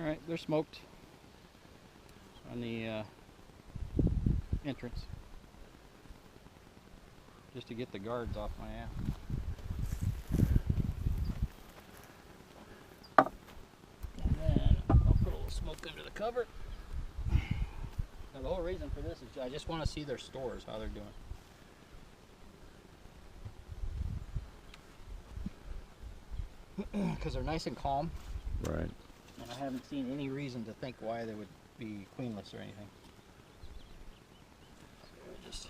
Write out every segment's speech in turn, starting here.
Alright, they're smoked on the entrance. Just to get the guards off my ass. And then I'll put a little smoke under the cover. Now the whole reason for this is I just want to see their stores, how they're doing. Because they're nice and calm. Right. And I haven't seen any reason to think why they would be queenless or anything. Just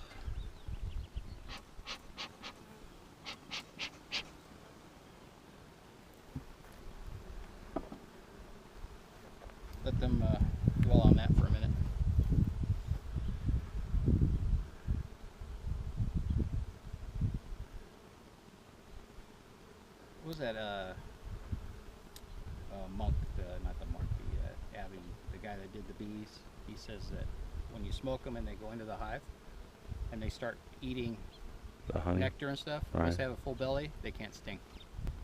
let them dwell on that for a minute. What was that monk, not the monk, the Abbey, the guy that did the bees? He says that when you smoke them and they go into the hive and they start eating The honey. nectar and stuff, Right. once they have a full belly, they can't sting.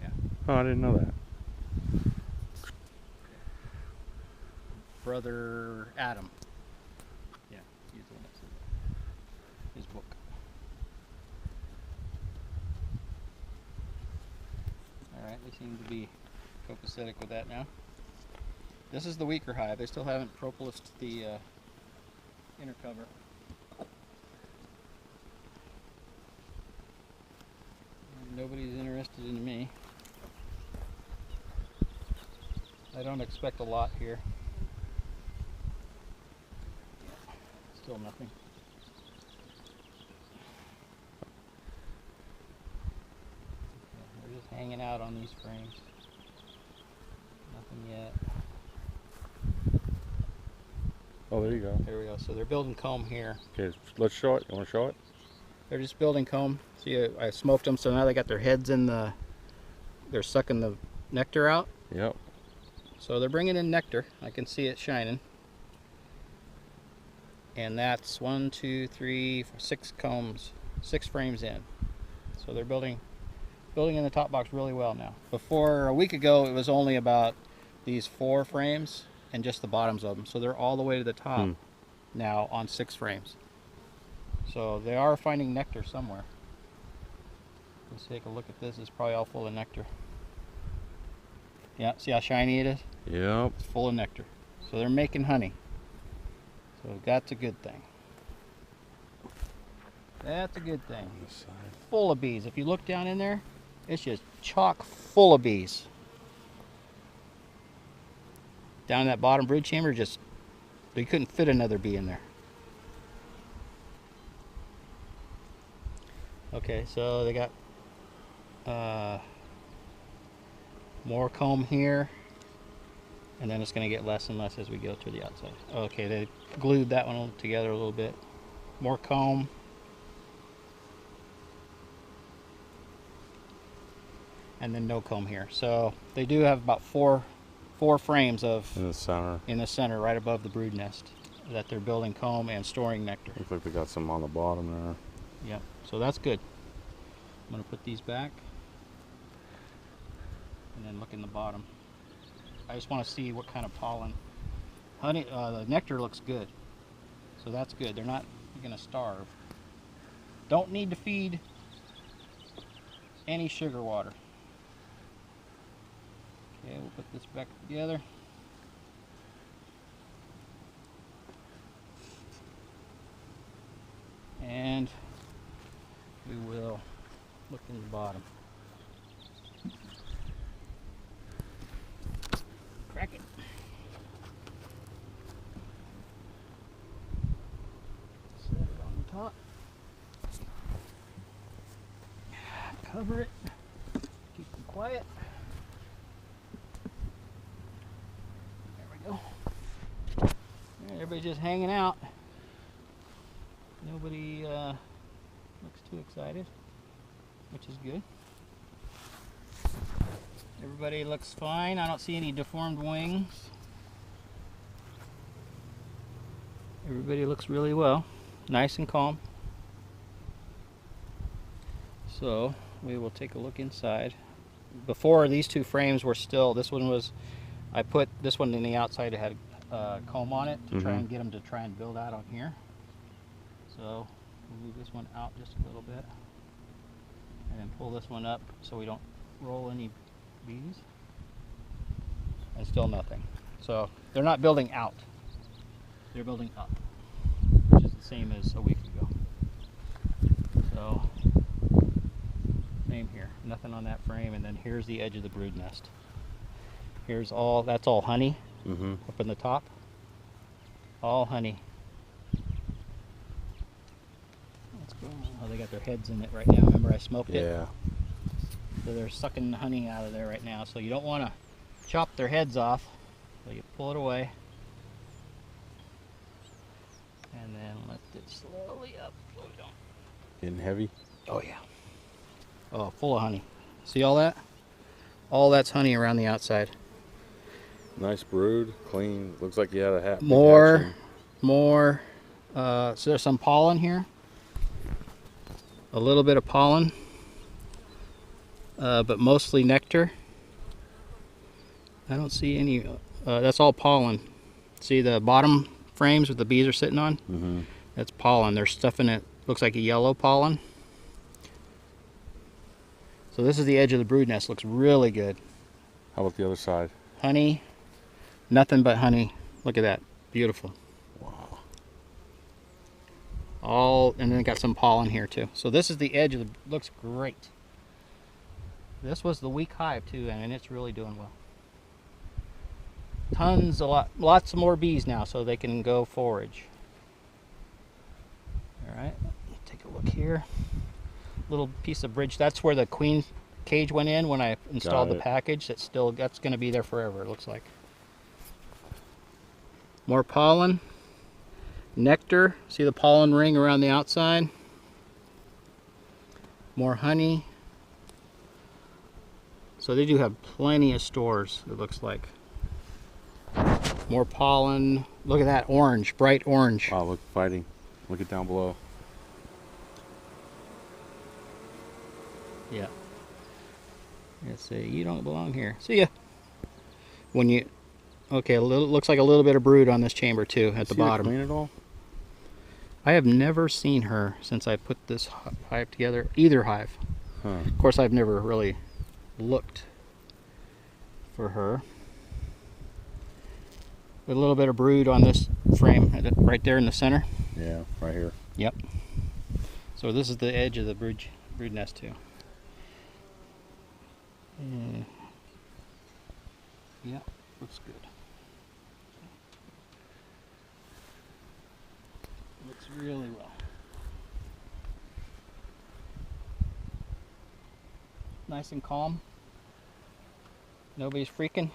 Yeah. Oh, I didn't know that. Brother Adam. Yeah, he's the one that said that. His book. Alright, they seem to be copacetic with that now. This is the weaker hive. They still haven't propolised the inner cover. Nobody's interested in me. I don't expect a lot here. Still nothing. They're just hanging out on these frames. Nothing yet. Oh, there you go. There we go. So they're building comb here. Okay, let's show it. You want to show it? They're just building comb. See, I smoked them, so now they got their heads in the... They're sucking the nectar out. Yep. So they're bringing in nectar. I can see it shining. And that's 1, 2, 3, 4, 6 combs, 6 frames in. So they're building in the top box really well now. Before a week ago, it was only about these 4 frames and just the bottoms of them. So they're all the way to the top now on 6 frames. So they are finding nectar somewhere. Let's take a look at this. It's probably all full of nectar. Yeah, see how shiny it is? Yep. It's full of nectar. So they're making honey. So that's a good thing. That's a good thing. On this side. Full of bees. If you look down in there, it's just chock full of bees. Down in that bottom brood chamber, just you couldn't fit another bee in there. Okay, so they got more comb here, and then it's going to get less and less as we go to the outside. Okay, they glued that one together a little bit. More comb. And then no comb here. So they do have about four frames of In the center. in the center, right above the brood nest, that they're building comb and storing nectar. Looks like they got some on the bottom there. Yep. So that's good. I'm going to put these back and then look in the bottom. I just want to see what kind of pollen. Honey, the nectar looks good. So that's good. They're not going to starve. Don't need to feed any sugar water. Okay, we'll put this back together. And we will look in the bottom. Crack it. Set it on the top. Cover it. Keep them quiet. There we go. Everybody's just hanging out. Nobody looks too excited, which is good. Everybody looks fine. I don't see any deformed wings. Everybody looks really well. Nice and calm. So we will take a look inside. Before, these 2 frames were still, this one was, I put this one in the outside. It had a comb on it to try Mhm. and get them to try and build out on here. So we'll move this one out just a little bit, and then pull this one up so we don't roll any bees. And still nothing. So they're not building out. They're building up, which is the same as a week ago. So same here. Nothing on that frame, and then here's the edge of the brood nest. Here's all, that's all honey up in the top. All honey. Let's go. Oh, they got their heads in it right now. Remember I smoked it? Yeah. So they're sucking the honey out of there right now. So you don't want to chop their heads off. So you pull it away. And then lift it slowly up. So we don't. Getting heavy? Oh yeah. Oh, full of honey. See all that? All that's honey around the outside. Nice brood, clean. Looks like you had a hat. More. So there's some pollen here. A little bit of pollen, but mostly nectar. I don't see any. That's all pollen. See the bottom frames that the bees are sitting on? That's pollen. They're stuffing it. Looks like a yellow pollen. So this is the edge of the brood nest. Looks really good. How about the other side? Honey. Nothing but honey. Look at that. Beautiful. Wow. All, and then got some pollen here too. So this is the edge of the, looks great. This was the weak hive too, and it's really doing well. Lots of more bees now, so they can go forage. All right, take a look here. Little piece of bridge. That's where the queen cage went in when I installed the package. That's going to be there forever. It looks like. More pollen, nectar. See the pollen ring around the outside. More honey. So they do have plenty of stores, it looks like. More pollen. Look at that orange, bright orange. Wow, look, fighting. Look it down below. Yeah. Let's see, you don't belong here. See ya. When you, okay, looks like a little bit of brood on this chamber too at the bottom. Clean it all? I have never seen her since I put this hive together, either hive. Huh. Of course, I've never really looked for her. A little bit of brood on this frame right there in the center. Yeah, right here. Yep. So this is the edge of the brood nest too. Yeah, looks good. Looks really well. Nice and calm. Nobody's freaking.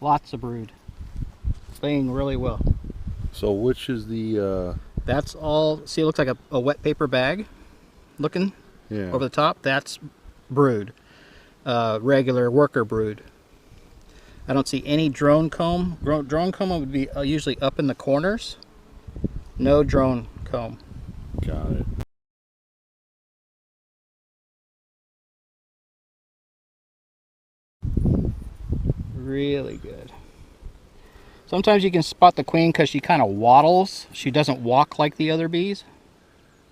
Lots of brood. Laying really well. So which is the That's all, see, it looks like a wet paper bag looking over the top. That's brood. Regular worker brood. I don't see any drone comb. Drone comb would be usually up in the corners. No drone comb. Got it. Really good. Sometimes you can spot the queen because she kind of waddles. She doesn't walk like the other bees.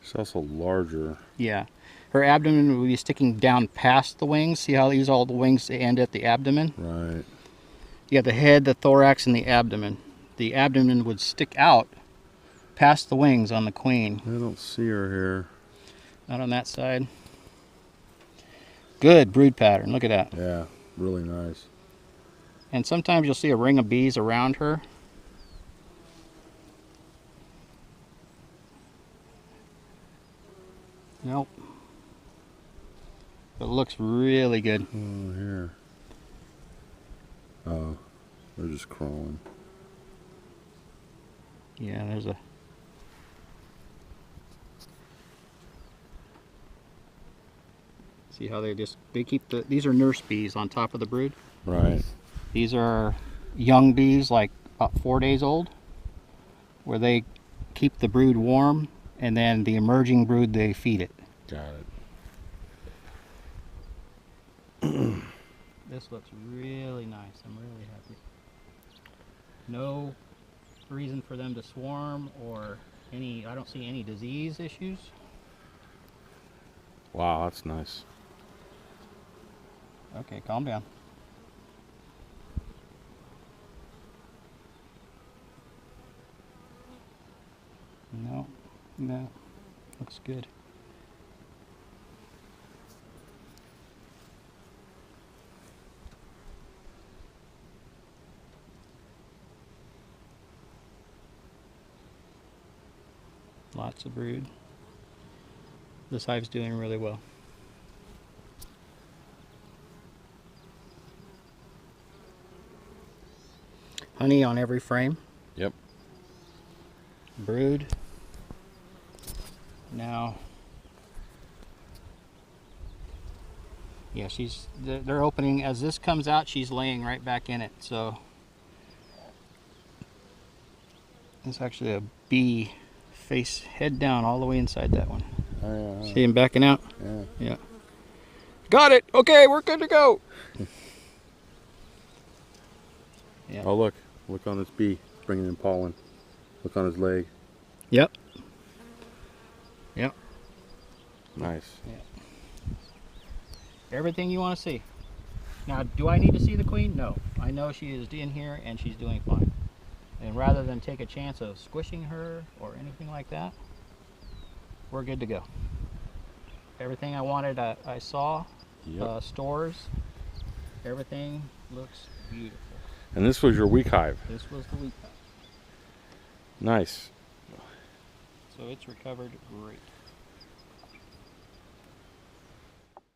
She's also larger. Yeah. Her abdomen would be sticking down past the wings. See how these all the wings end at the abdomen? Right. You have the head, the thorax, and the abdomen. The abdomen would stick out past the wings on the queen. I don't see her here. Not on that side. Good brood pattern. Look at that. Yeah, really nice. And sometimes you'll see a ring of bees around her. Nope. But it looks really good. Oh, here. Oh, they're just crawling. Yeah, there's a... See how they keep these are nurse bees on top of the brood. Right. These are young bees, like about 4 days old, where they keep the brood warm, and then the emerging brood, they feed it. Got it. This looks really nice. I'm really happy. No reason for them to swarm or I don't see any disease issues. Wow, that's nice. Okay, calm down. No, no, looks good. Lots of brood. This hive's doing really well. Honey on every frame. Yep. Brood. Now, yeah, they're opening. As this comes out, she's laying right back in it. So it's actually a bee, face head down all the way inside that one. Oh, yeah. See him backing out? Yeah. Yeah. Got it. Okay, we're good to go. Yeah. Oh, look on this bee. It's bringing in pollen. Look on his leg. Yep. Yep. Nice. Yeah. Everything you want to see. Now, do I need to see the queen? No. I know she is in here and she's doing fine. And rather than take a chance of squishing her or anything like that, we're good to go. Everything I wanted, I saw. Yep. Stores. Everything looks beautiful. And this was your weak hive. This was the week. Nice. So it's recovered great.